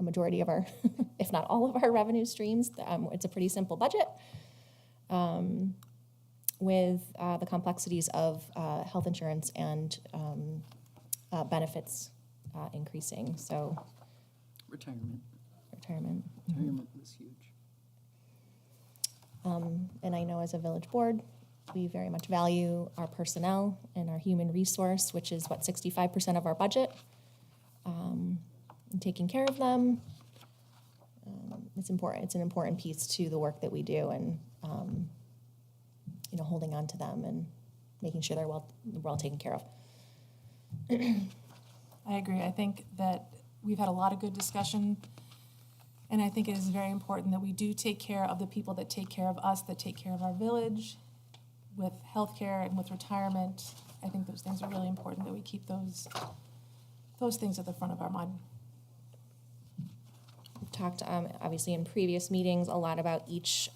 a majority of our, if not all of our revenue streams. It's a pretty simple budget with the complexities of health insurance and benefits increasing. So Retirement. Retirement was huge. And I know as a village board, we very much value our personnel and our human resource, which is 65% of our budget. And taking care of them, it's important. It's an important piece to the work that we do, and holding on to them and making sure they're well taken care of. I agree. I think that we've had a lot of good discussion, and I think it is very important that we do take care of the people that take care of us, that take care of our village, with healthcare and with retirement. I think those things are really important, that we keep those things at the front of our mind. We've talked, obviously, in previous meetings a lot about each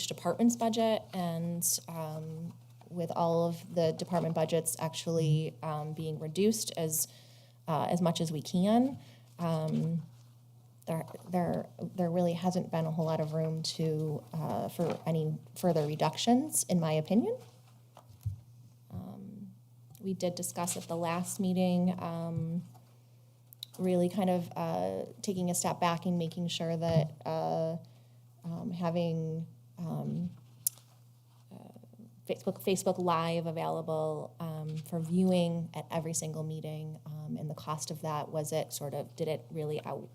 department's budget, and with all of the department budgets actually being reduced as much as we can. There really hasn't been a whole lot of room for any further reductions, in my opinion. We did discuss at the last meeting, really kind of taking a step back and making sure that having Facebook Live available for viewing at every single meeting, and the cost of that, did it really out,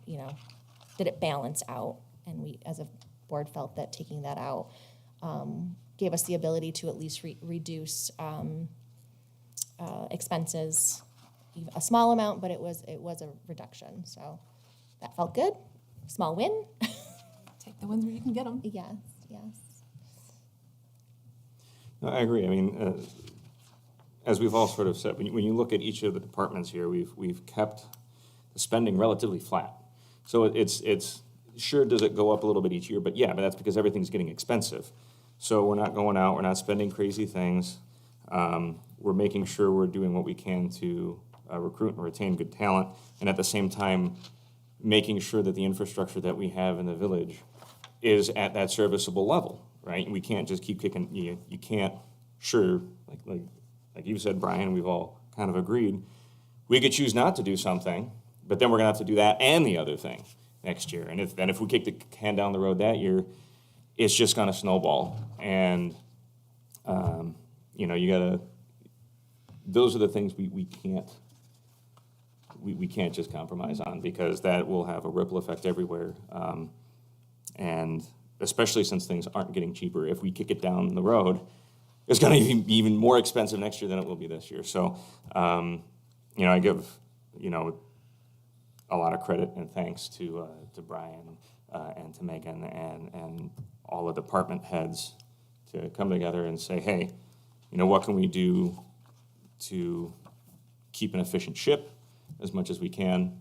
did it balance out? And we, as a board, felt that taking that out gave us the ability to at least reduce expenses, a small amount, but it was a reduction. So that felt good. Small win. Take the wins where you can get them. Yes. No, I agree. I mean, as we've all sort of said, when you look at each of the departments here, we've kept the spending relatively flat. So it's sure, does it go up a little bit each year? But that's because everything's getting expensive. So we're not going out, we're not spending crazy things. We're making sure we're doing what we can to recruit and retain good talent, and at the same time, making sure that the infrastructure that we have in the village is at that serviceable level, right? We can't just keep kicking, you can't, sure, like you said, Brian, we've all kind of agreed, we could choose not to do something, but then we're gonna have to do that and the other thing next year. And if we kick the can down the road that year, it's just gonna snowball. And, you gotta, those are the things we can't just compromise on, because that will have a ripple effect everywhere. And especially since things aren't getting cheaper, if we kick it down the road, it's going to be even more expensive next year than it will be this year. So, I give, a lot of credit and thanks to Brian and to Megan and all the department heads to come together and say, hey, what can we do to keep an efficient ship as much as we can,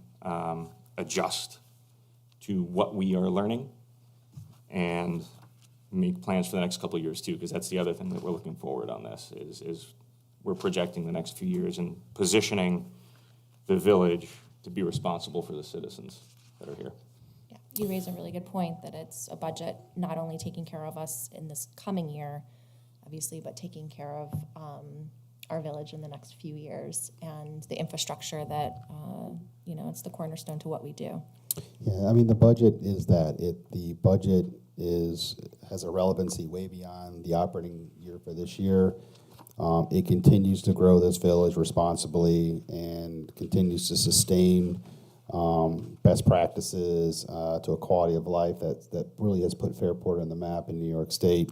adjust to what we are learning, and make plans for the next couple of years too, because that's the other thing that we're looking forward on this, is we're projecting the next few years and positioning the village to be responsible for the citizens that are here. Yeah, you raise a really good point, that it's a budget not only taking care of us in this coming year, obviously, but taking care of our village in the next few years, and the infrastructure that, it's the cornerstone to what we do. Yeah, I mean, the budget is that. The budget has a relevancy way beyond the operating year for this year. It continues to grow this village responsibly and continues to sustain best practices to a quality of life that really has put Fairport on the map in New York State.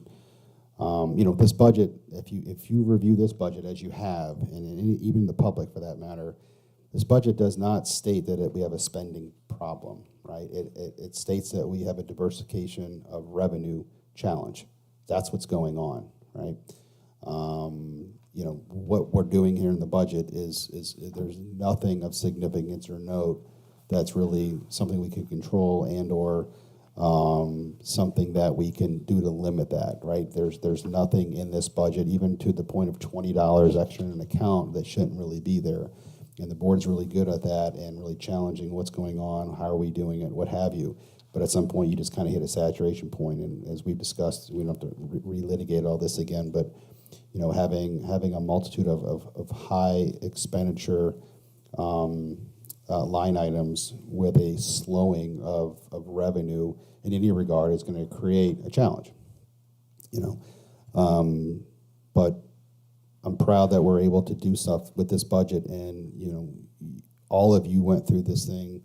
This budget, if you review this budget as you have, and even the public for that matter, this budget does not state that we have a spending problem, right? It states that we have a diversification of revenue challenge. That's what's going on, right? What we're doing here in the budget is there's nothing of significance or note that's really something we can control and or something that we can do to limit that, right? There's nothing in this budget, even to the point of $20 extra in an account, that shouldn't really be there. And the board's really good at that and really challenging what's going on, how are we doing it, what have you. But at some point, you just kind of hit a saturation point, and as we've discussed, we don't have to relitigate all this again, but you know, having a multitude of high expenditure line items with a slowing of revenue in any regard is going to create a challenge, you know. But I'm proud that we're able to do stuff with this budget, and you know, all of you went through this thing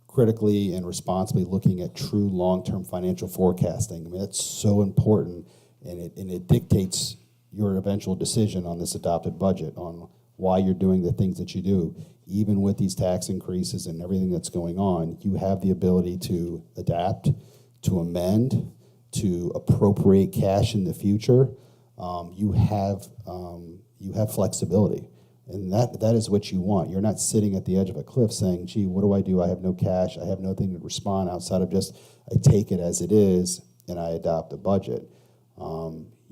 critically and responsibly, looking at true long-term financial forecasting. I mean, that's so important, and it dictates your eventual decision on this adopted budget, on why you're doing the things that you do. Even with these tax increases and everything that's going on, you have the ability to adapt, to amend, to appropriate cash in the future. You have flexibility, and that is what you want. You're not sitting at the edge of a cliff saying, gee, what do? I have no cash. I have nothing to respond outside of just I take it as it is and I adopt the budget.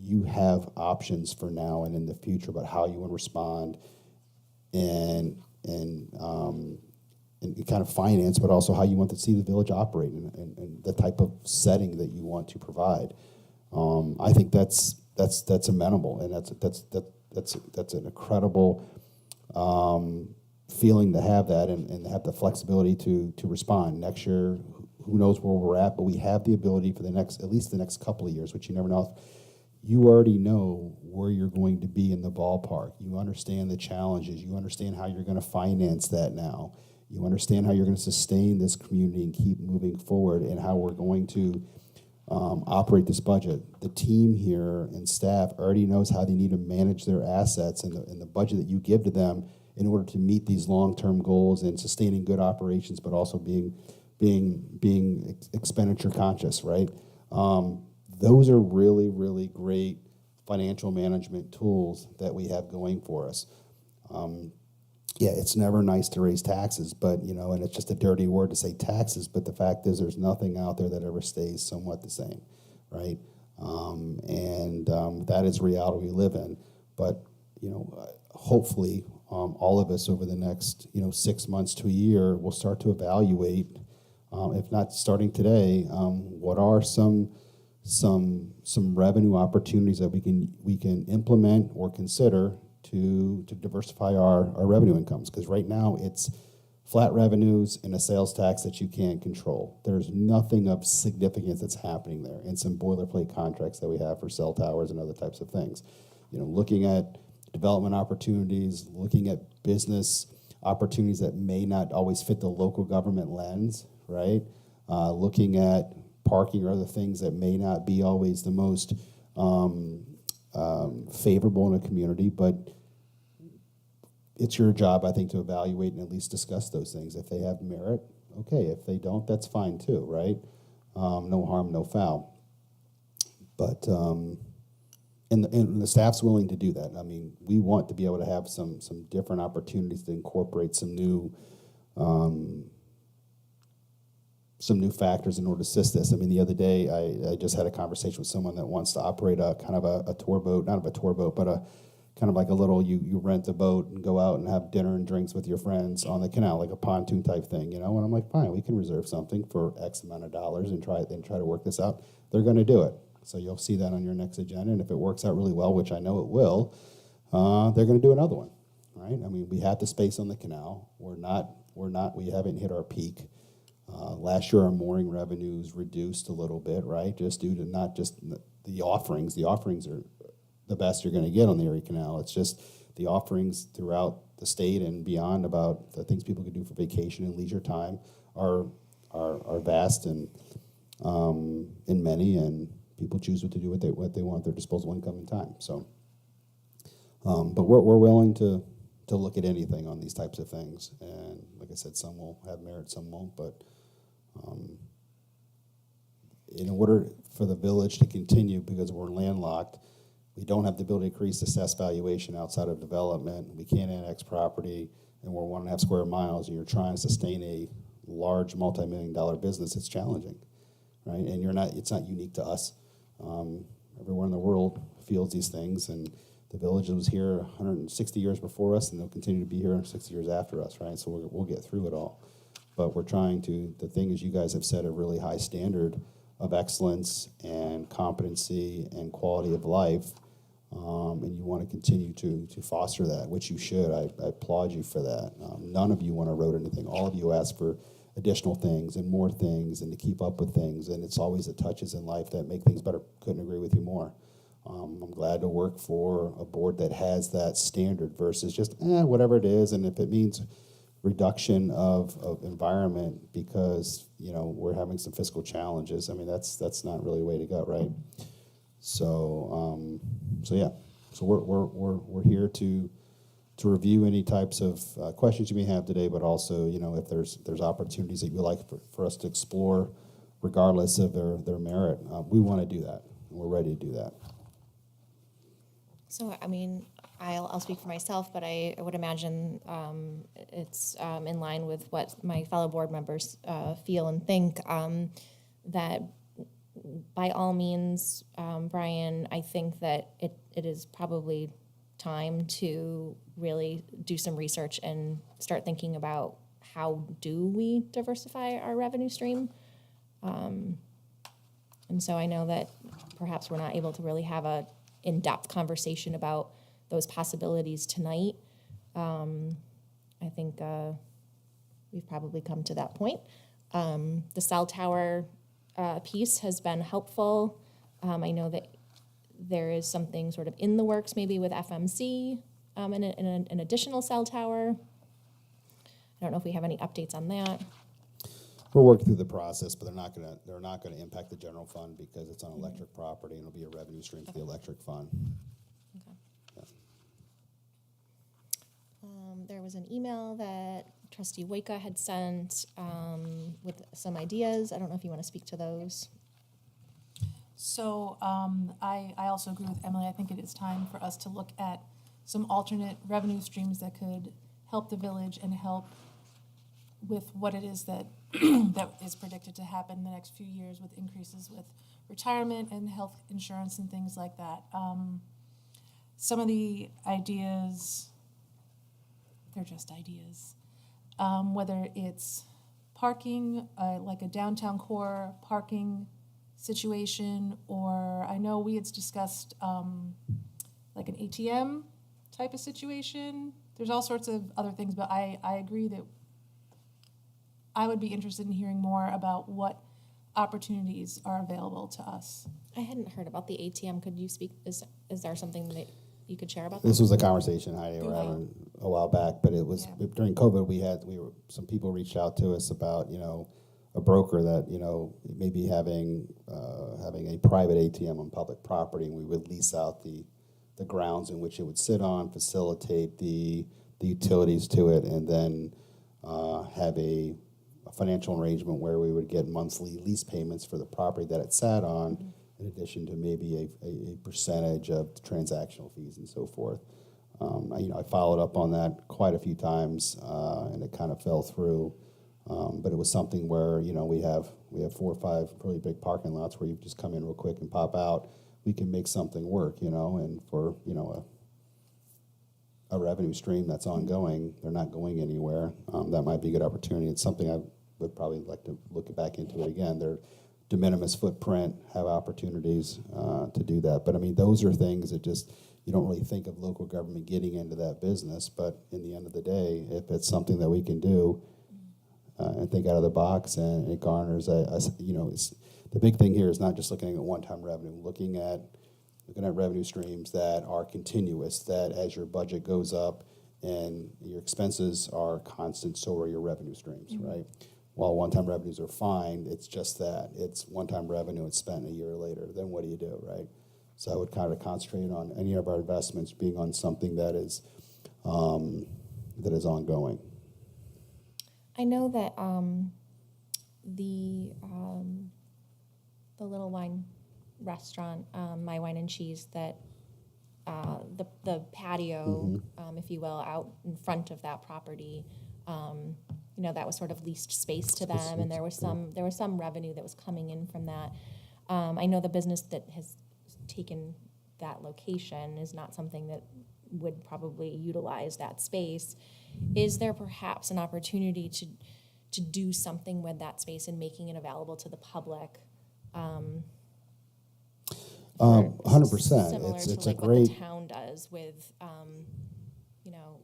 You have options for now and in the future about how you want to respond and kind of finance, but also how you want to see the village operate and the type of setting that you want to provide. I think that's amenable, and that's an incredible feeling to have that and have the flexibility to respond. Next year, who knows where we're at, but we have the ability for at least the next couple of years, which you never know. You already know where you're going to be in the ballpark. You understand the challenges. You understand how you're going to finance that now. You understand how you're going to sustain this community and keep moving forward, and how we're going to operate this budget. The team here and staff already knows how they need to manage their assets and the budget that you give to them in order to meet these long-term goals and sustaining good operations, but also being expenditure conscious, right? Those are really, really great financial management tools that we have going for us. Yeah, it's never nice to raise taxes, but you know, and it's just a dirty word to say taxes, but the fact is there's nothing out there that ever stays somewhat the same, right? That is reality we live in. But, you know, hopefully all of us over the next, 6 months to a year will start to evaluate, if not starting today, what are some revenue opportunities that we can implement or consider to diversify our revenue incomes, because right now it's flat revenues and a sales tax that you can't control. There's nothing of significance that's happening there, and some boilerplate contracts that we have for cell towers and other types of things. Looking at development opportunities, looking at business opportunities that may not always fit the local government lens, right? Looking at parking or other things that may not be always the most favorable in a community, but it's your job, I think, to evaluate and at least discuss those things. If they have merit, okay. If they don't, that's fine too, right? No harm, no foul. But and the staff's willing to do that. I mean, we want to be able to have some different opportunities to incorporate some new factors in order to assist this. I mean, the other day, I just had a conversation with someone that wants to operate a kind of a tour boat, not a tour boat, but a kind of like a little, you rent a boat and go out and have dinner and drinks with your friends on the canal, like a pontoon type thing, And I'm like, fine, we can reserve something for X amount of dollars and try to work this out. They're going to do it. So you'll see that on your next agenda. And if it works out really well, which I know it will, they're going to do another one, right? I mean, we have the space on the canal. We haven't hit our peak. Last year, our mooring revenues reduced a little bit, right? Just due to not just the offerings. The offerings are the best you're going to get on the Erie Canal. It's just the offerings throughout the state and beyond about the things people can do for vacation and leisure time are vast and many, and people choose what to do what they want with their disposable income and time. So, but we're willing to look at anything on these types of things, and like I said, some will have merit, some won't. But in order for the village to continue, because we're landlocked, we don't have the ability to increase assessed valuation outside of development. We can't annex property, and we're 1.5 square miles, and you're trying to sustain a large multi-million-dollar business. It's challenging, right? And it's not unique to us. Everywhere in the world feels these things, and the village was here 160 years before us, and they'll continue to be here 60 years after us, right? So we'll get through it all. But we're trying to, the thing is, you guys have set a really high standard of excellence and competency and quality of life, and you want to continue to foster that, which you should. I applaud you for that. None of you want to erode anything. All of you ask for additional things and more things and to keep up with things, and it's always the touches in life that make things better. Couldn't agree with you more. I'm glad to work for a board that has that standard versus just whatever it is, and if it means reduction of environment because we're having some fiscal challenges, I mean that's not really a way to go, right? So yeah, so we're here to review any types of questions you may have today, but also if there's opportunities that you'd like for us to explore, regardless of their merit, we want to do that, and we're ready to do that. So, I mean, I'll speak for myself, but I would imagine it's in line with what my fellow board members feel and think, that by all means, Brian, I think that it is probably time to really do some research and start thinking about how do we diversify our revenue stream. And so I know that perhaps we're not able to really have a in-depth conversation about those possibilities tonight. I think we've probably come to that point. The cell tower piece has been helpful. I know that there is something sort of in the works maybe with FMC and an additional cell tower. I don't know if we have any updates on that. We're working through the process, but they're not gonna impact the general fund because it's on electric property, and it'll be a revenue stream for the electric fund. Okay. Yeah. There was an email that Trustee Waika had sent with some ideas. I don't know if you want to speak to those. So I also agree with Emily. I think it is time for us to look at some alternate revenue streams that could help the village and help with what it is that that is predicted to happen in the next few years with increases with retirement and health insurance and things like that. Some of the ideas, they're just ideas. Whether it's parking, like a downtown core parking situation, or I know we had discussed like an ATM type of situation. There's all sorts of other things, but I agree that I would be interested in hearing more about what opportunities are available to us. I hadn't heard about the ATM. Could you speak? Is there something that you could share about This that? was a conversation Heidi were having a while back, but it was during COVID. Some people reached out to us about a broker that maybe having a private ATM on public property, and we would lease out the grounds in which it would sit on, facilitate the utilities to it, and then have a financial arrangement where we would get monthly lease payments for the property that it sat on, in addition to maybe a percentage of the transactional fees and so forth. I followed up on that quite a few times, and it kind of fell through. But it was something where we have 4 or 5 really big parking lots where you just come in real quick and pop out. We can make something work, and for a revenue stream that's ongoing, they're not going anywhere. That might be a good opportunity. It's something I would probably like to look back into it again. They're de minimis footprint, have opportunities to do that. But I mean, those are things that just you don't really think of local government getting into that business. But in the end of the day, if it's something that we can do and think out of the box, and it garners it's the big thing here is not just looking at one-time revenue, looking at revenue streams that are continuous, that as your budget goes up and your expenses are constant, so are your revenue streams, right? While one-time revenues are fine, it's just that. It's one-time revenue, it's spent a year later. Then what do you do, right? So I would kind of concentrate on any of our investments being on something that is ongoing. I know that the Little Wine restaurant, My Wine and Cheese, that the patio, if you will, out in front of that property, that was sort of leased space to them, and there was some revenue that was coming in from that. I know the business that has taken that location is not something that would probably utilize that space. Is there perhaps an opportunity to do something with that space and making it available to the public? 100%. Similar It's to a like what great, the town does with,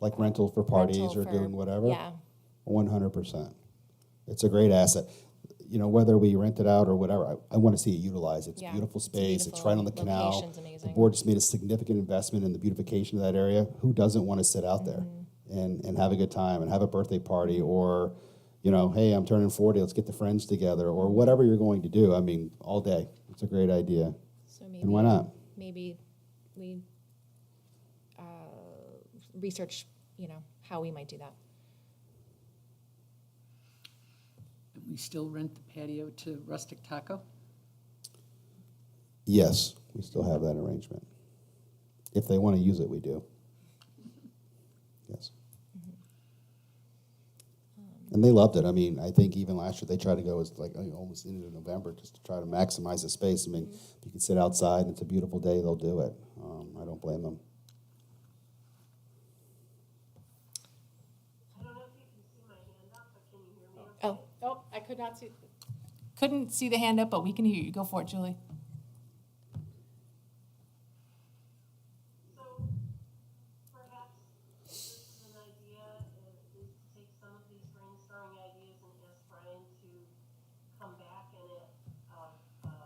like rental for parties rental or for- doing whatever. Yeah, 100%. It's a great asset. Whether we rent it out or whatever, I want to see it utilized. It's a Yeah, beautiful it's space. It's right on the beautiful. canal. Location's The amazing. board just made a significant investment in the beautification of that area. Who doesn't want to sit out there and have a good time and have a birthday party or, hey, I'm turning 40, let's get the friends together or whatever you're going to do. I mean, all day. It's a great idea. so maybe. And why not? Maybe we research, how we might do that. And we still rent the patio to Rustic Taco? Yes, we still have that arrangement. If they want to use it, we do. Yes. And they loved it. I mean, I think even last year they tried to go as like almost into November just to try to maximize the space. I mean, if you can sit outside and it's a beautiful day, they'll do it. I don't blame them. I don't know if you can see my hand up, but can you hear me okay? Oh, Oh, I couldn't see the hand up, but we can hear you. Go for it, Julie. So perhaps this is an idea, is to take some of these brainstorming ideas and ask Brian to come back and at a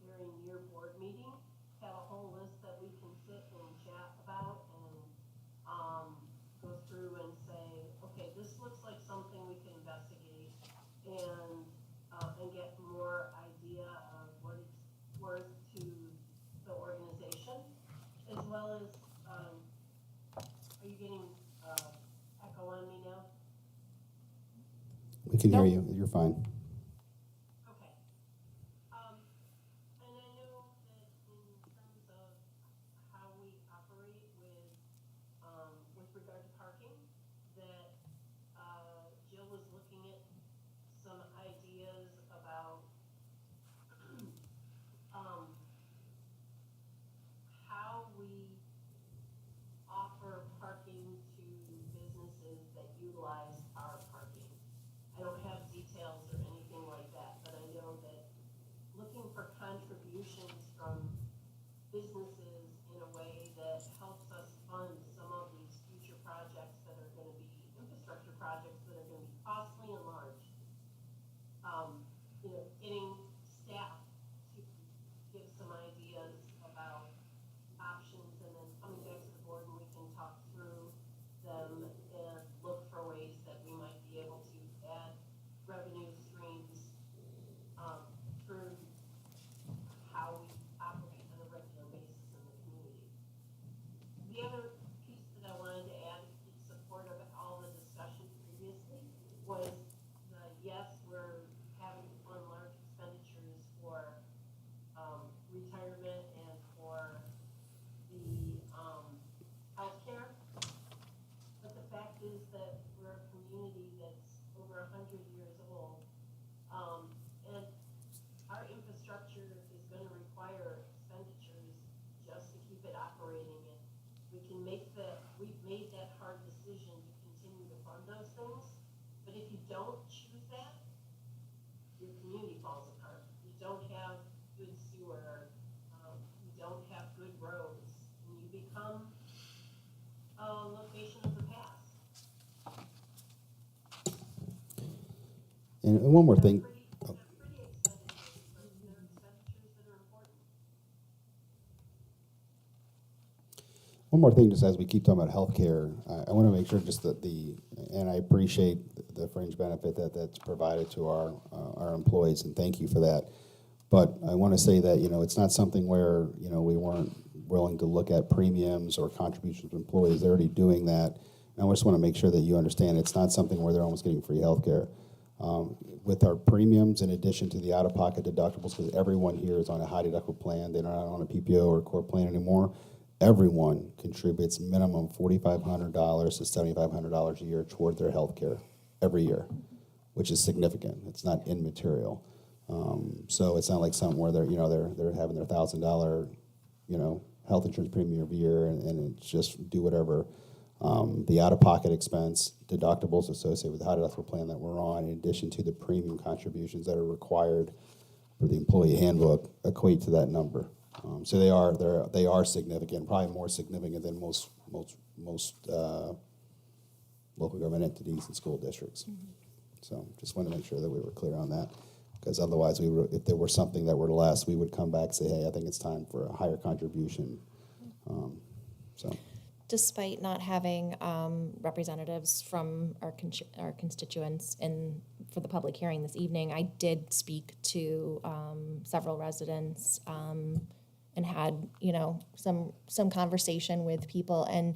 very near board meeting, have a whole list that we can sit and chat about and go through and say, okay, this looks like something we can investigate and get more idea of what it's worth to the organization, as well as, are you getting echo on me now? We can hear you. You're fine. Okay. And I know that in terms of how we operate with regard to parking, that Jill was looking at some ideas about how we offer parking to businesses that utilize our parking. I don't have details or anything like that, but I know that looking for contributions from businesses in a way that helps us fund some of these future projects that are gonna be infrastructure projects that are gonna be costly and large. Getting staff to give some ideas about options and then coming back to the board and we can talk through them and look for ways that we might be able to add revenue streams through how we operate on a regular basis in the community. The other piece that I wanted to add in support of all the discussion previously was the yes, we're having to fund large expenditures for retirement and for the healthcare. But the fact is that we're a community that's over 100 years old, and our infrastructure is going to require expenditures just to keep it operating. And we've made that hard decision to continue to fund those things. But if you don't choose that, your community falls apart. You don't have good sewer, you don't have good roads, and you become a location of the past. And one more thing. Pretty expenditures, but they're expenditures that are important. One more thing, just as we keep talking about healthcare, I want to make sure just that and I appreciate the fringe benefit that's provided to our employees, and thank you for that. But I want to say that, it's not something where, we weren't willing to look at premiums or contributions to employees. They're already doing that. And I just want to make sure that you understand it's not something where they're almost getting free healthcare. With our premiums, in addition to the out-of-pocket deductibles, because everyone here is on a high deductible plan, they're not on a PPO or a core plan anymore. Everyone contributes minimum $4,500 to $7,500 a year toward their health care every year, which is significant. It's not immaterial. So it's not like something where they're having their $1,000, health insurance premium every year, and it's just do whatever. The out-of-pocket expense, deductibles associated with the high deductible plan that we're on, in addition to the premium contributions that are required for the employee handbook, equate to that number. So they are significant, probably more significant than most local government entities and school districts. So just want to make sure that we were clear on that, because otherwise, if there were something that were less, we would come back and say, hey, I think it's time for a higher contribution. So. Despite not having representatives from our constituents for the public hearing this evening, I did speak to several residents and had, some conversation with people, and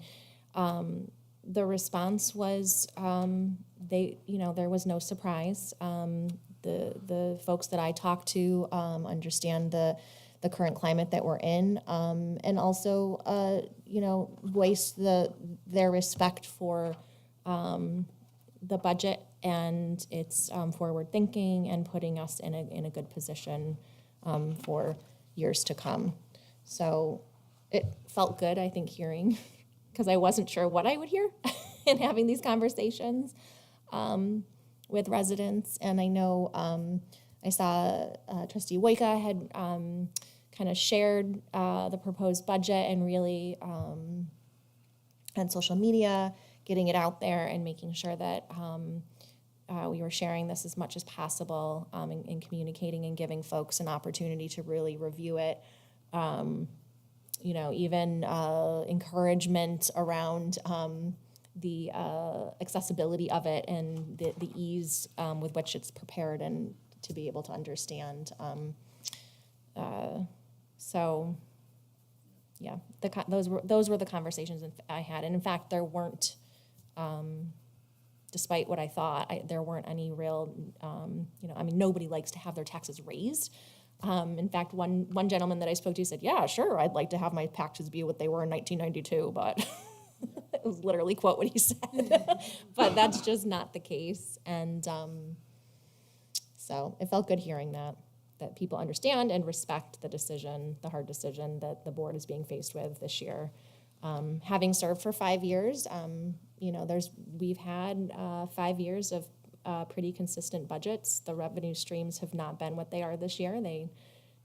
the response was there was no surprise. The folks that I talked to understand the current climate that we're in, and also, voice their respect for the budget and its forward thinking and putting us in a good position for years to come. So it felt good, I think, hearing, because I wasn't sure what I would hear in having these conversations with residents. And I know I saw Trustee Wojka had kind of shared the proposed budget and really on social media, getting it out there and making sure that we were sharing this as much as possible and communicating and giving folks an opportunity to really review it. Even encouragement around the accessibility of it and the ease with which it's prepared and to be able to understand. So, yeah, those were the conversations I had, and in fact, there weren't, despite what I thought, there weren't any real, nobody likes to have their taxes raised. In fact, one gentleman that I spoke to said, "Yeah, sure, I'd like to have my taxes be what they were in 1992," but it was literally quote what he said. But that's just not the case, and so it felt good hearing that people understand and respect the hard decision that the board is being faced with this year. Having served for 5 years, we've had 5 years of pretty consistent budgets. The revenue streams have not been what they are this year.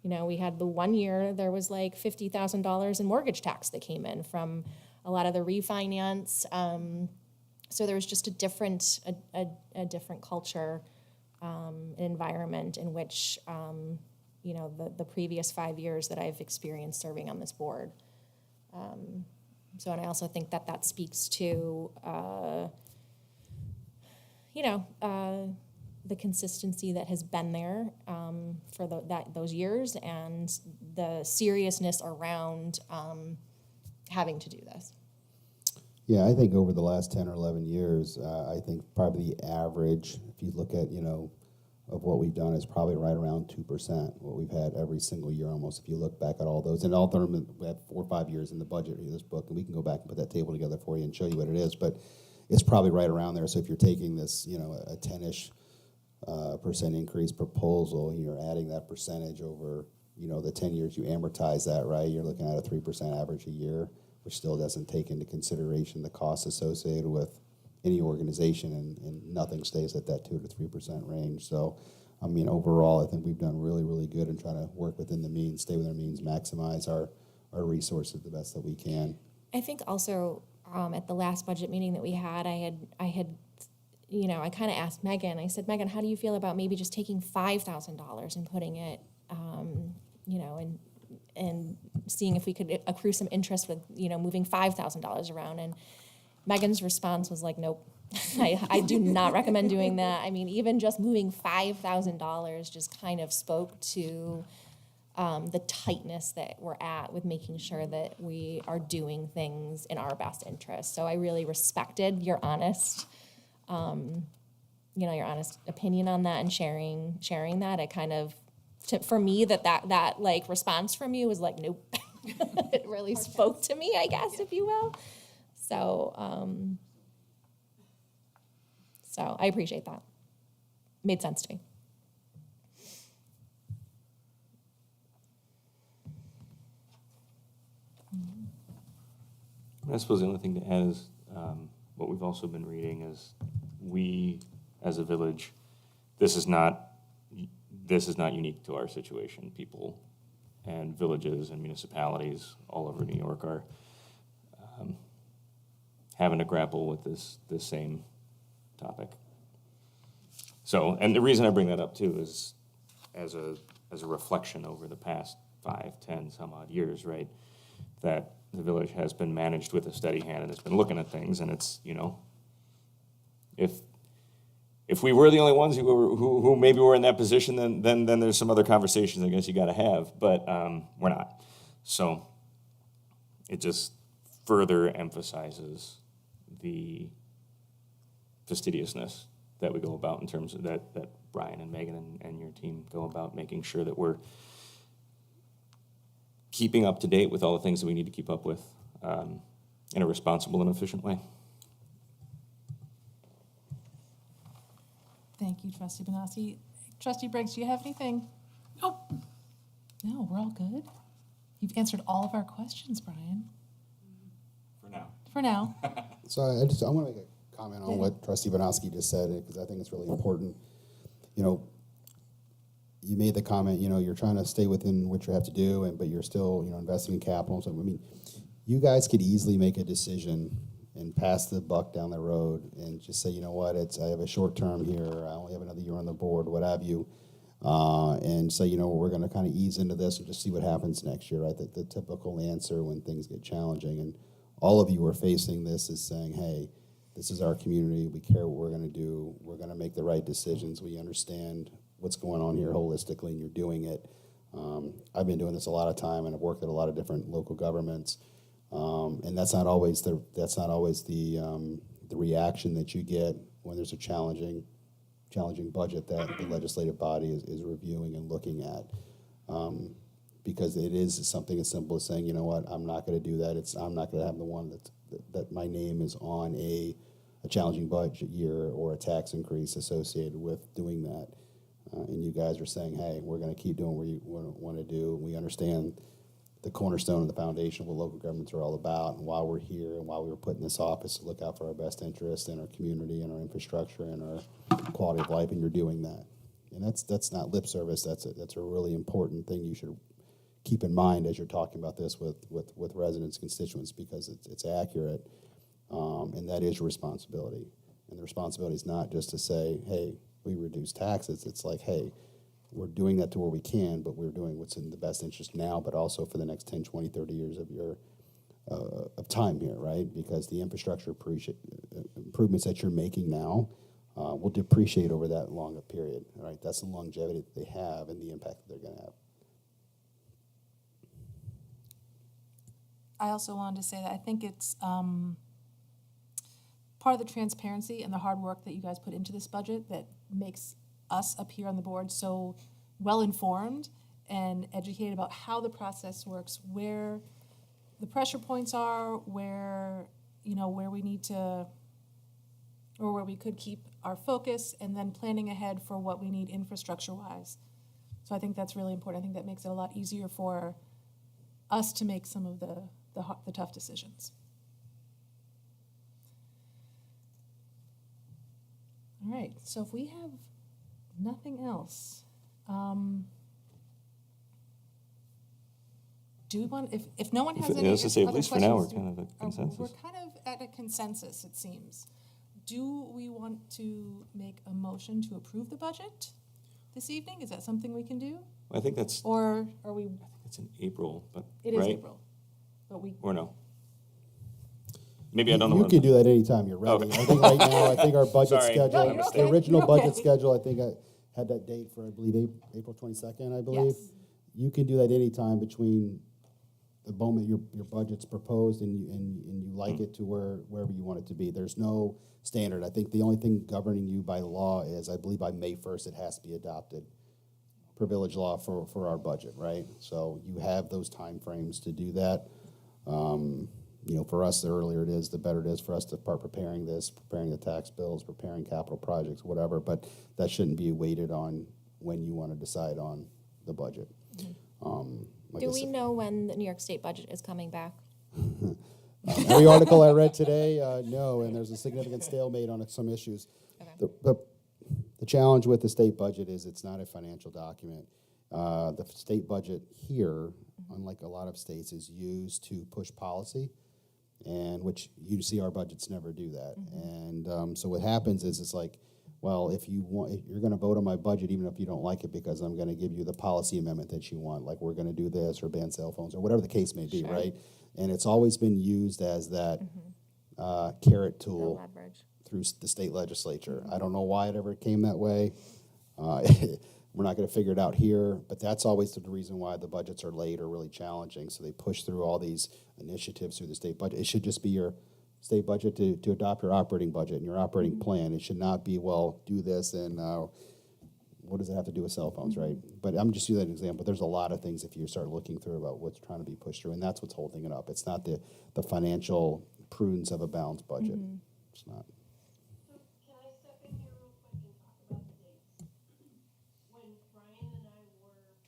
We had the 1 year there was like $50,000 in mortgage tax that came in from a lot of the refinance. So there was just a different culture, an environment in which the previous 5 years that I've experienced serving on this board. And I also think that speaks to the consistency that has been there for those years and the seriousness around having to do this. Yeah, I think over the last 10 or 11 years, I think probably the average, if you look at, of what we've done is probably right around 2%, what we've had every single year almost, if you look back at all those. And all of them, we have 4 or 5 years in the budget of this book, and we can go back and put that table together for you and show you what it is. But it's probably right around there. So if you're taking this, a 10-ish percent increase proposal, and you're adding that percentage over, the 10 years, you amortize that, right? You're looking at a 3% average a year, which still doesn't take into consideration the costs associated with any organization, and nothing stays at that 2 to 3% range. So, overall, I think we've done really, really good in trying to work within the means, stay within our means, maximize our resources the best that we can. I think also at the last budget meeting that we had, I kind of asked Megan. I said, Megan, how do you feel about maybe just taking $5,000 and putting it, and seeing if we could accrue some interest with, moving $5,000 around. And Megan's response was like, nope, I do not recommend doing that. I mean, even just moving $5,000 just kind of spoke to the tightness that we're at with making sure that we are doing things in our best interest. So I really respected your honest, your honest opinion on that and sharing that. It kind of, for me, that like response from you was like, nope. It really spoke to me, I guess, if you will. So I appreciate that. Made sense to me. I suppose the only thing to add is, what we've also been reading is we, as a village, this is not unique to our situation. People and villages and municipalities all over New York are having to grapple with this same topic. So, and the reason I bring that up too is as a reflection over the past 5, 10, some odd years, right? That the village has been managed with a steady hand and has been looking at things, and it's, if we were the only ones who maybe were in that position, then there's some other conversations I guess you got to have, but we're not. So it just further emphasizes the fastidiousness that we go about in terms of that Brian and Megan and your team go about making sure that we're keeping up to date with all the things that we need to keep up with in a responsible and efficient way. Thank you, Trustee Benassi. Trustee Briggs, do you have anything? Nope. No, we're all good. You've answered all of our questions, Brian. For now. For now. So I want to make a comment on what Trustee Banowski just said, because I think it's really important. You made the comment, you're trying to stay within what you have to do, but you're still, investing in capital. So, you guys could easily make a decision and pass the buck down the road and just say, you know what, I have a short term here, I only have another year on the board, what have you, and say, we're going to kind of ease into this and just see what happens next year, right? The typical answer when things get challenging, and all of you are facing this is saying, hey, this is our community, we care what we're going to do, we're going to make the right decisions, we understand what's going on here holistically, and you're doing it. I've been doing this a lot of time, and I've worked at a lot of different local governments. And that's not always the reaction that you get when there's a challenging budget that the legislative body is reviewing and looking at, because it is something as simple as saying, you know what, I'm not going to do that. I'm not going to have the one that my name is on a challenging budget year or a tax increase associated with doing that. And you guys are saying, hey, we're going to keep doing what you want to do. We understand the cornerstone and the foundation of what local governments are all about, and why we're here and why we were put in this office to look out for our best interests and our community and our infrastructure and our quality of life, and you're doing that. And that's not lip service. That's a really important thing you should keep in mind as you're talking about this with residents, constituents, because it's accurate, and that is your responsibility. And the responsibility is not just to say, hey, we reduce taxes. It's like, hey, we're doing that to where we can, but we're doing what's in the best interest now, but also for the next 10, 20, 30 years of your of time here, right? Because the infrastructure improvements that you're making now will depreciate over that longer period, right? That's the longevity that they have and the impact that they're going to have. I also wanted to say that I think it's part of the transparency and the hard work that you guys put into this budget that makes us up here on the board so well-informed and educated about how the process works, where the pressure points are, where we need to, or where we could keep our focus, and then planning ahead for what we need infrastructure-wise. So I think that's really important. I think that makes it a lot easier for us to make some of the tough decisions. All right, so if we have nothing else, do we want, if no one has any Let's just say, at other least for now, we're questions, kind of a consensus. We're kind of at a consensus, it seems. Do we want to make a motion to approve the budget this evening? Is that something we can do? I think that's, Or are we, it's in April, but, it is right? April, but we, Or no? Maybe I don't know. You what can do that anytime you're ready. Okay. I think right now, our budget Sorry. schedule, No, you're okay. the original You're budget okay. schedule, I think I had that date for, I believe, April 22nd, I believe. Yes. You can do that anytime between the moment your budget's proposed and you like it to wherever you want it to be. There's no standard. I think the only thing governing you by law is, I believe by May 1st, it has to be adopted per village law for our budget, right? So you have those timeframes to do that. For us, the earlier it is, the better it is for us to start preparing the tax bills, preparing capital projects, whatever. But that shouldn't be weighted on when you want to decide on the budget. Like Do I we said, know when the New York State budget is coming back? Every article I read today, no, and there's a significant stalemate on some issues. Okay. The challenge with the state budget is it's not a financial document. The state budget here, unlike a lot of states, is used to push policy, and which you see our budgets never do that. And so what happens is it's like, well, if you're going to vote on my budget, even if you don't like it, because I'm going to give you the policy amendment that you want, like we're going to do this or ban cell phones or whatever the case may be, Sure. right? And it's always been used as that carrot The tool leverage. through the state legislature. I don't know why it ever came that way. We're not going to figure it out here, but that's always the reason why the budgets are late or really challenging. So they push through all these initiatives through the state budget. It should just be your state budget to adopt your operating budget and your operating plan. It should not be, well, do this and what does it have to do with cell phones, right? But I'm just using that example. There's a lot of things if you start looking through about what's trying to be pushed through, and that's what's holding it up. It's not the financial prudence of a balanced budget. It's not. So can I step in here real quick and talk about the dates? When Brian and I were planning this,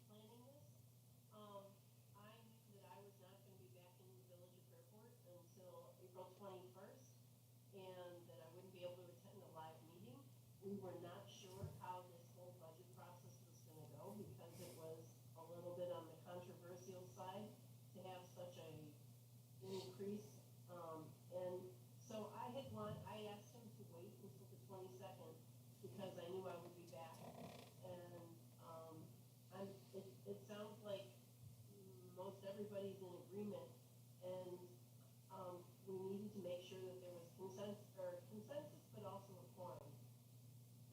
I knew that I was not gonna be back in the Village of Fairport until April 21st, and that I wouldn't be able to attend a live meeting. We were not sure how this whole budget process was gonna go, because it was a little bit on the controversial side to have such a increase. And so I asked him to wait until the 22nd, because I knew I would be back. And, it sounds like most everybody's in agreement, and, we needed to make sure that there was consensus, but also a quorum.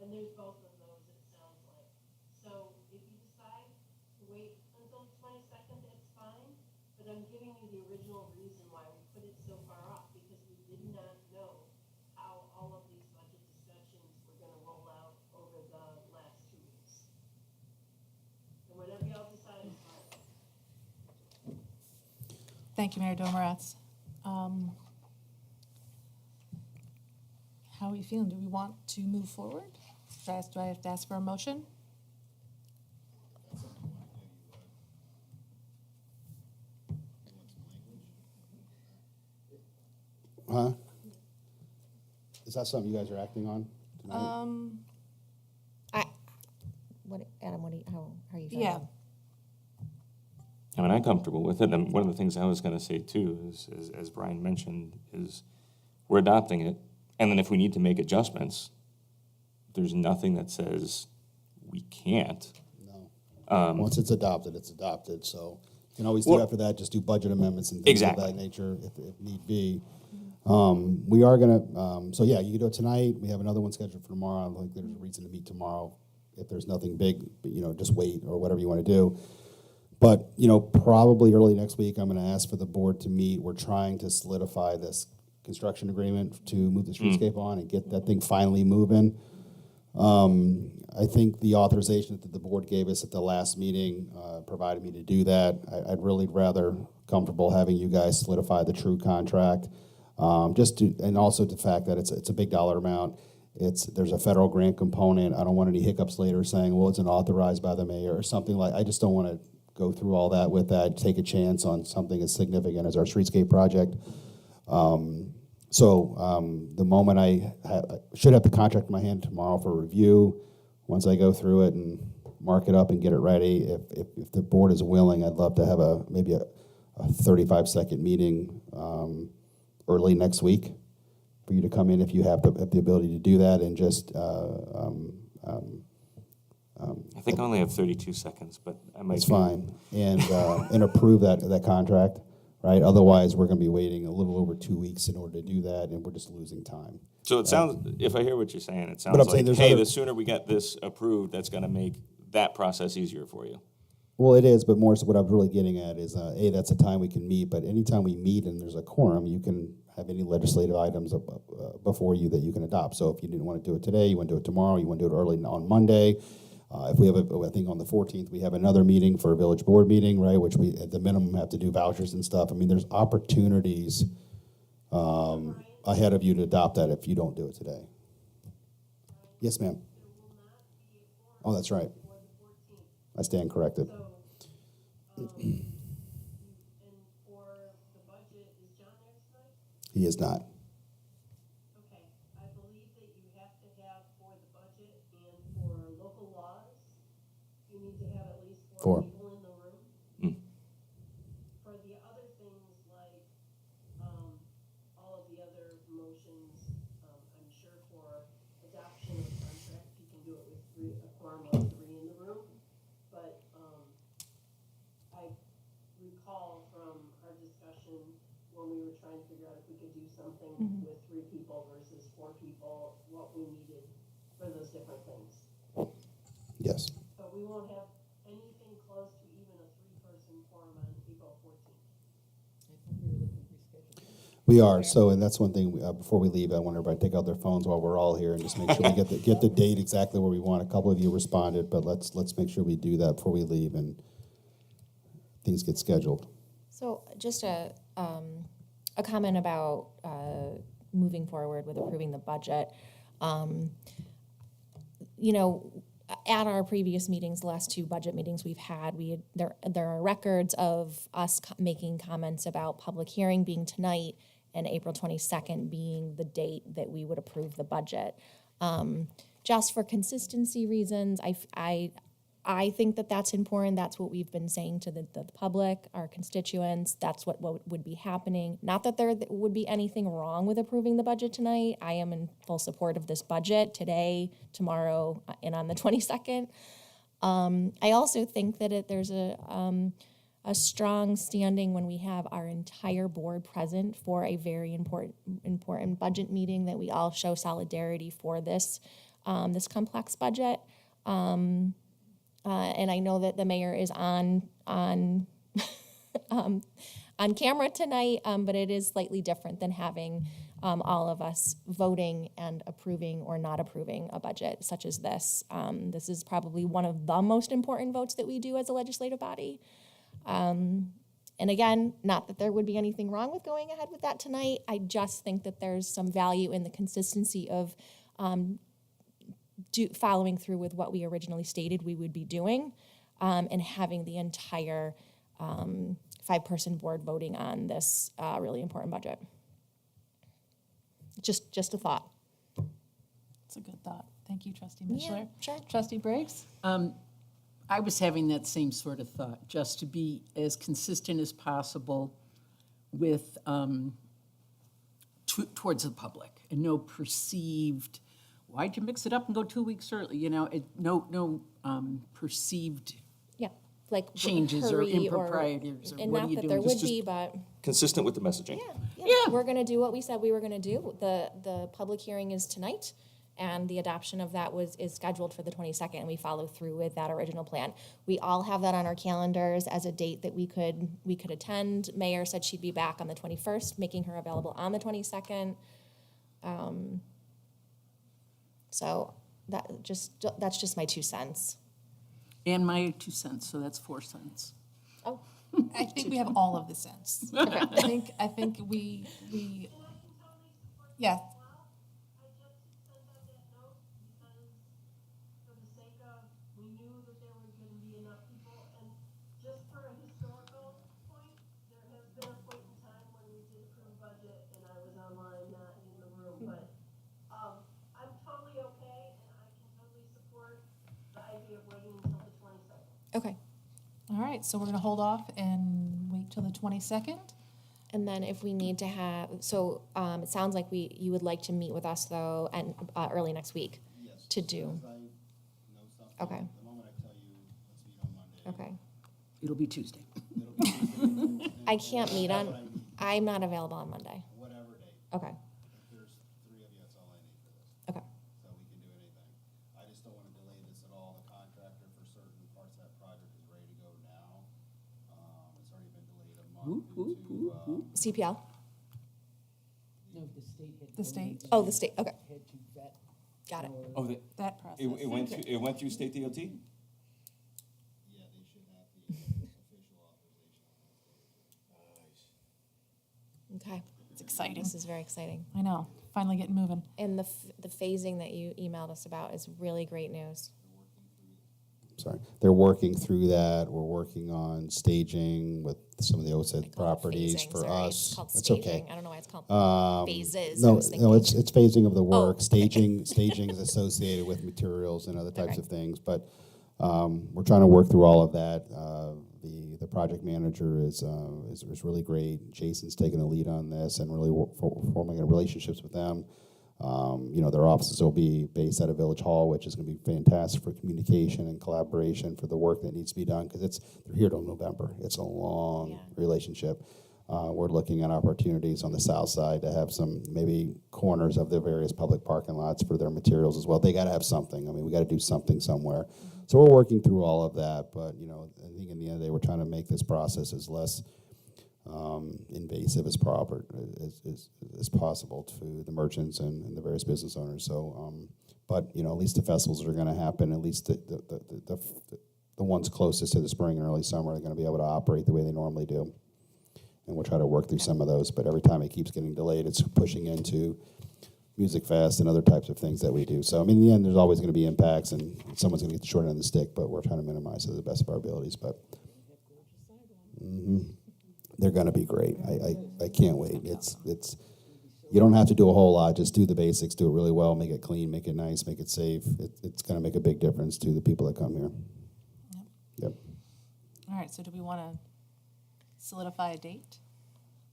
And there's both of those, it sounds like. So if you decide to wait until the 22nd, that's fine, but I'm giving you the original reason why we put it so far off, because we did not know how all of these budget discussions were gonna roll out over the last 2 weeks. And whatever y'all decide is fine. Thank you, Mayor Domeratz. How are you feeling? Do we want to move forward? Do I have to ask for a motion? Huh? Is that something you guys are acting on tonight? Adam, how are you feeling? Yeah. I mean, I'm comfortable with it, and one of the things I was gonna say too is, as Brian mentioned, is we're adopting it, and then if we need to make adjustments, there's nothing that says we can't. No. Once it's adopted, so you can always do Well- after that, just do budget amendments and things of Exactly. that nature if need be. We are gonna, so yeah, you can do it tonight, we have another one scheduled for tomorrow, I don't think there's a reason to meet tomorrow. If there's nothing big, just wait or whatever you wanna do. But, probably early next week, I'm gonna ask for the board to meet, we're trying to solidify this construction agreement to move the streetscape on and get that thing finally moving. I think the authorization that the board gave us at the last meeting provided me to do that. I'd really rather comfortable having you guys solidify the true contract. And also the fact that it's a big dollar amount. There's a federal grant component. I don't want any hiccups later saying, well, it's not authorized by the mayor or something like, I just don't want to go through all that with that, take a chance on something as significant as our streetscape project. The moment I should have the contract in my hand tomorrow for review. Once I go through it and mark it up and get it ready, if the board is willing, I'd love to have maybe a 35-second meeting early next week for you to come in if you have the ability to do that and just I think I only have 32 seconds, but I might. it's be- fine and approve that contract. Right, otherwise we're going to be waiting a little over 2 weeks in order to do that, and we're just losing time. So it sounds, if I hear what you're saying, it sounds I'm saying like, there's hey, other- the sooner we get this approved, that's gonna make that process easier for you. Well, it is, but more so what I'm really getting at is, that's a time we can meet, but anytime we meet and there's a quorum, you can have any legislative items before you that you can adopt. So if you didn't want to do it today, you want to do it tomorrow, you want to do it early on Monday. If we have, I think on the 14th, we have another meeting for a village board meeting, right, which we, at the minimum, have to do vouchers and stuff. I mean, there's opportunities ahead of you to adopt that if you don't do it today. Yes, ma'am. Oh, that's right. I stand corrected. So, and for the budget, is John there tonight? He is not. Okay, I believe that you have to have for the budget and for local laws, you need to have at least Four. 4 people in the room. For the other things like, all of the other motions, I'm sure for adoption of contract, you can do it with a quorum of 3 in the room. But, I recall from our discussion when we were trying to figure out if we could do something with 3 people versus 4 people, what we needed for those different things. Yes. But we won't have anything close to even a 3-person quorum on April 14th. We are, so, and that's one thing, before we leave, I want everybody to take out their phones while we're all here and just make sure we get the date exactly where we want. A couple of you responded, but let's make sure we do that before we leave and things get scheduled. So just a comment about moving forward with approving the budget. You know, at our previous meetings, the last 2 budget meetings we've had, there are records of us making comments about public hearing being tonight and April 22nd being the date that we would approve the budget. Just for consistency reasons, I think that that's important. That's what we've been saying to the public, our constituents. That's what would be happening. Not that there would be anything wrong with approving the budget tonight. I am in full support of this budget today, tomorrow, and on the 22nd. I also think that there's a strong standing when we have our entire board present for a very important budget meeting, that we all show solidarity for this complex budget. And I know that the mayor is on camera tonight, but it is slightly different than having all of us voting and approving or not approving a budget such as this. This is probably one of the most important votes that we do as a legislative body. And again, not that there would be anything wrong with going ahead with that tonight. I just think that there's some value in the consistency of following through with what we originally stated we would be doing, and having the entire 5-person board voting on this really important budget. Just a thought. It's a good thought. Thank you, Trustee Mishler. Sure. Trustee Briggs? I was having that same sort of thought, just to be as consistent as possible with, towards the public, and no perceived, why'd you mix it up and go 2 weeks early? You know, no perceived Yeah, like changes or hurry improprieties, or and what are not you that doing? there would Just- be, but Consistent with the messaging. Yeah. we're going to do what we said we were going to do. The public hearing is tonight, and the adoption of that is scheduled for the 22nd, and we follow through with that original plan. We all have that on our calendars as a date that we could attend. Mayor said she'd be back on the 21st, making her available on the 22nd. So that's just my 2 cents. And my 2 cents, so that's 4 cents. Oh, I think we have all of the sense. okay. I think we, yes. I just sent out that note because for the sake of, we knew that there were gonna be enough people, and just for a historical point, there has been a point in time when we did approve budget and I was online, not in the room, but, I'm totally okay, and I can totally support the idea of waiting until the 22nd. Okay. All right, so we're going to hold off and wait till the 22nd. And then if we need to have, so it sounds like you would like to meet with us though, and early next week to do. Okay. The moment I tell you, let's meet on Monday. Okay. It'll be Tuesday. I can't meet I'm not available on Monday. Whatever date. Okay. If there's 3 of you, that's all I need for this. Okay. So we can do anything. I just don't want to delay this at all. The contractor for certain parts of that project is ready to go now. It's already been delayed a month due to, CPL? No, the state had. The state, Oh, the state, okay, Had to vet. got it. Oh, that process. it went through state DOT? yeah, they should have the official authorization. Okay. It's exciting. This is very exciting. I know, finally getting moving. And the phasing that you emailed us about is really great news. sorry. They're working through that. We're working on staging with some of the OSED Call it properties phasing, for sorry. us. It's called It's staging. okay. I don't know why it's called phases. I No, was no, thinking. it's phasing of the work. okay. Staging is associated with materials and other types Okay. of things, but we're trying to work through all of that. The project manager is really great. Jason's taking the lead on this and really forming relationships with them. Their offices will be based out of Village Hall, which is going to be fantastic for communication and collaboration for the work that needs to be done, because they're here till November. It's a long Yeah. relationship. We're looking at opportunities on the south side to have some maybe corners of the various public parking lots for their materials as well. They got to have something. I mean, we got to do something somewhere. So we're working through all of that, but I think in the end of the day, we're trying to make this process as less invasive as possible to the merchants and the various business owners. So, but at least the festivals are going to happen. At least the ones closest to the spring and early summer are going to be able to operate the way they normally do. And we'll try to work through some of those. But every time it keeps getting delayed, it's pushing into Music Fest and other types of things that we do. So, I mean, in the end, there's always going to be impacts, and someone's going to get the short end of the stick. But we're trying to minimize it to the best of our abilities. But. They're going to be great. I can't wait. It's you don't have to do a whole lot. Just do the basics. Do it really well. Make it clean. Make it nice. Make it safe. It's going to make a big difference to the people that come here. Yep. All right, so do we want to solidify a date?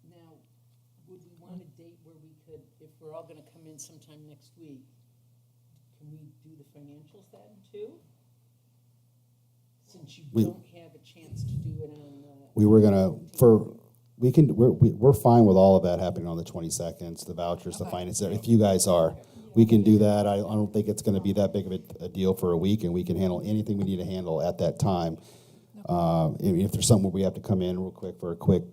Now, would we want a date where we could, if we're all gonna come in sometime next week, can we do the financials then too? Since you We- don't have a chance to do it on, We were gonna we're fine with all of that happening on the 22nd. The vouchers, the finance. If you guys are, we can do that. I don't think it's going to be that big of a deal for a week, and we can handle anything we need to handle at that time. If there's something where we have to come in real quick for a quick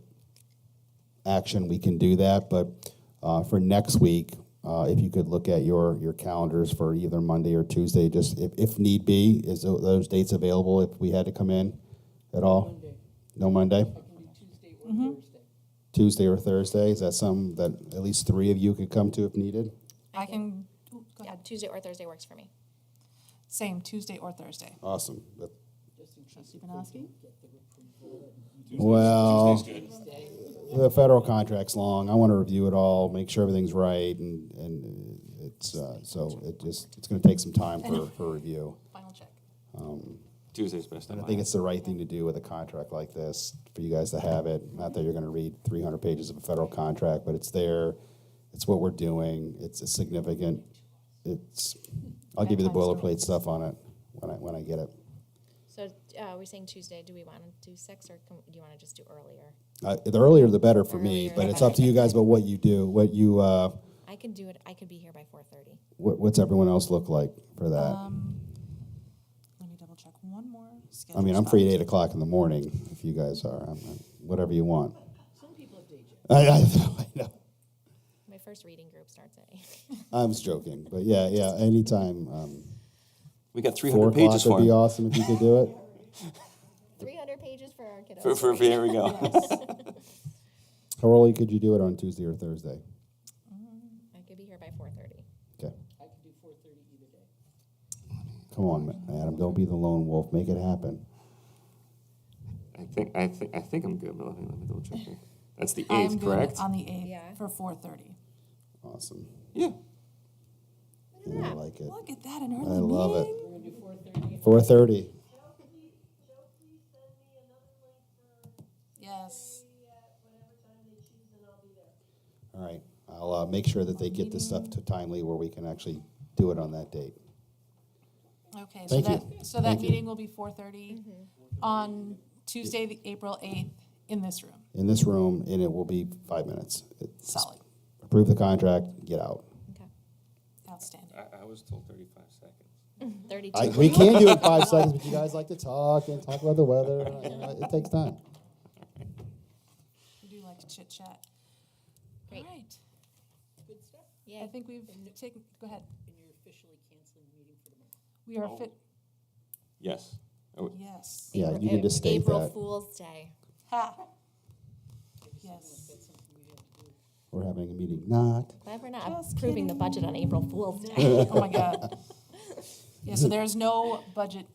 action, we can do that. But for next week, if you could look at your calendars for either Monday or Tuesday, just if need be, is those dates available if we had to come in at all? Monday. No Monday? I can do Tuesday or Thursday. Tuesday or Thursday? Is that something that at least 3 of you could come to if needed? I can, go Yeah, ahead. Tuesday or Thursday works for me. Same, Tuesday or Thursday. Awesome. Trustee Banowski? Well, Tuesday's good. the federal contract's long. I want to review it all, make sure everything's right, and it's it's going to take some time for review. Final check. Tuesday's best. And I think it's the right thing to do with a contract like this, for you guys to have it. Not that you're going to read 300 pages of a federal contract, but it's there. It's what we're doing. It's significant. I'll give you the boilerplate stuff on it when I get it. So we're saying Tuesday. Do we want to do 6 or do you want to just do earlier? The earlier the better for me, Earlier but the it's up to you guys about what you do. I can do it. I could be here by 4:30. What's everyone else look like for that? Let me double check one more schedule. I mean, I'm free at 8 o'clock in the morning if you guys are. Whatever you want. Some people have day jobs. I know. My first reading group starts at 8. I was joking, but yeah, anytime. We got 4 300 pages o'clock for would be him. awesome if you could do it. 300 pages for our kiddos. Here we go. How early could you do it on Tuesday or Thursday? I could be here by 4:30. Okay. I can do 4:30 either day. Come on, Adam. Don't be the lone wolf. Make it happen. I think I'm good, but let me double check here. That's the I 8th, am good correct? on the 8th Yeah. for 4:30. Awesome. Yeah. Yeah, I like it. Look at that, an I early love it. meeting. We're gonna do 4:30. 4:30. Joe, please send me another link for Yes. whatever time they choose, and I'll be there. All right. I'll make sure that they get this stuff to timely where we can actually do it on that date. Okay, Thank you. so that Thank you. meeting will be 4:30 on Tuesday, the April 8th, in this room. In this room, and it will be 5 minutes. It's Solid. approve the contract, get out. Okay. Outstanding. I was told 35 seconds. 32. We can do it in 5 seconds, but you guys like to talk and talk about the weather. It takes time. We do like to chit chat. Great. All right. Good stuff. I Yay. think we've taken, go ahead. And you're officially canceling the meeting for tomorrow. We are fit, Yes. Oh, yes. Yeah, you can just state April that. Fool's Day. Ha. I just didn't know if Yes. that's something we had to do. We're having a meeting. Not. Glad we're not Just approving the kidding. budget on April Fool's Day. Oh, my God. Yeah, so there's no budget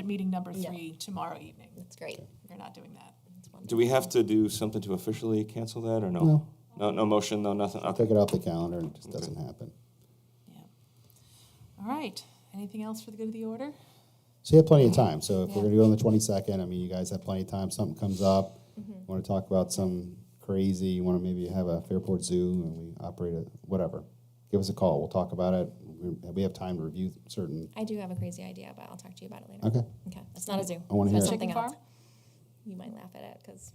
meeting number Yeah. 3 tomorrow evening. That's great. We're not doing that. That's wonderful. Do we have to do something to officially cancel that, or no? No. No, no motion, no nothing? I'll Okay. take it off the calendar and it just doesn't happen. Yeah. All right. Anything else for the good of the order? So you have plenty of time. So if we're Yeah. gonna do it on the 22nd, I mean, you guys have plenty of time. Something comes up, want to talk about some crazy, you want to maybe have a Fairport Zoo and we operate it, whatever. Give us a call. We'll talk about it. We have time to review certain. I do have a crazy idea, but I'll talk to you about it later. Okay. Okay, it's not a zoo. I wanna It's hear it. something Chicken else. farm? You might laugh at it because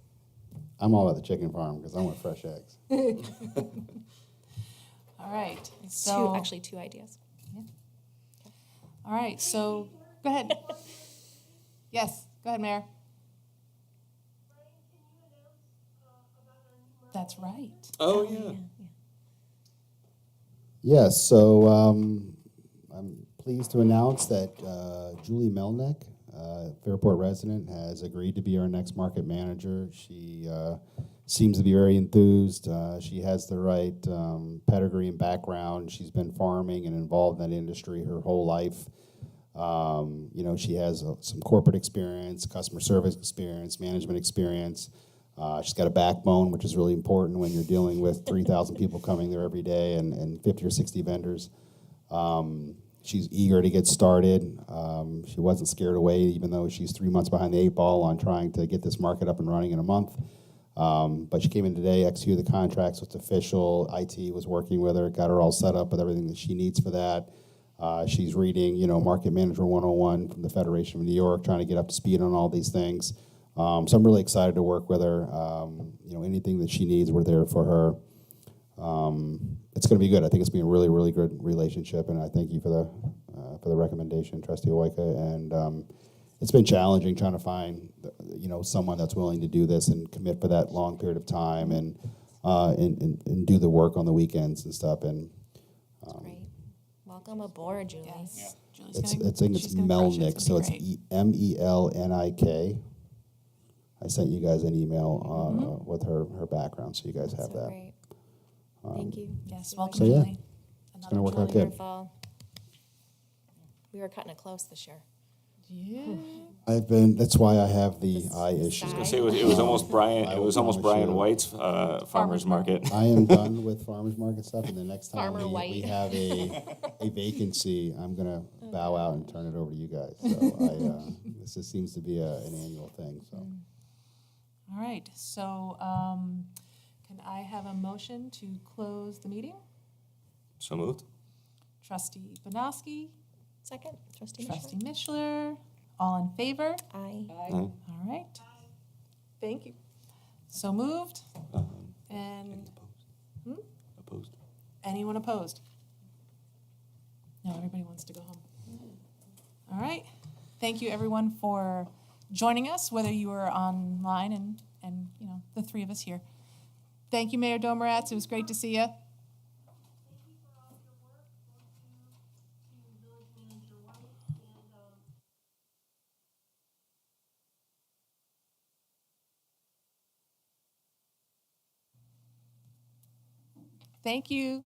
I'm all about the chicken farm because I want fresh eggs. All right. it's So, two ideas. all right. So, go ahead. Yes, go ahead, Mayor. That's right. Oh, yeah. Yes, so I'm pleased to announce that Julie Melnick, Fairport resident, has agreed to be our next market manager. She seems to be very enthused. She has the right pedigree and background. She's been farming and involved in that industry her whole life. You know, she has some corporate experience, customer service experience, management experience. She's got a backbone, which is really important when you're dealing with 3,000 people coming there every day and 50 or 60 vendors. She's eager to get started. She wasn't scared away, even though she's 3 months behind the 8 ball on trying to get this market up and running in a month. But she came in today, executed the contracts, so it's official. IT was working with her, got her all set up with everything that she needs for that. She's reading, you know, Market Manager 101 from the Federation of New York, trying to get up to speed on all these things. So I'm really excited to work with her. You know, anything that she needs, we're there for her. It's going to be good. I think it's been a really, really good relationship, and I thank you for the recommendation, Trustee Oika. And it's been challenging trying to find, you know, someone that's willing to do this and commit for that long period of time and do the work on the weekends and stuff. And Great. Welcome aboard, Julie. Yes. Julie's it's gonna- I think it's she's gonna crush it. Melnick, It's so gonna it's be great. Melnik. I sent you guys an email with her background, so you guys have So that. great. Thank you. Yes, welcome, So, yeah, Julie. It's gonna work out good. Wonderful. We were cutting it close this year. Yeah. That's why I have the eye issue. I was gonna say, it was almost Brian, I it will was almost promise Brian you. White's farmer's market. I am done with farmer's market stuff, and the next time Farmer we White. have a vacancy, I'm gonna bow out and turn it over to you guys. So this just seems to be an annual thing, so. All right, so can I have a motion to close the meeting? So moved? Trustee Banowski, Second, Trustee Trustee Mishler. Mishler, all in favor? Aye. Aye. All right. Thank you. So moved. And Opposed? anyone opposed? No, everybody wants to go home. All right. Thank you, everyone, for joining us, whether you were online and you know, the three of us here. Thank you, Mayor Domeratz. It was great to see you. Thank you for all your work, both to Village Manager White and, Thank you.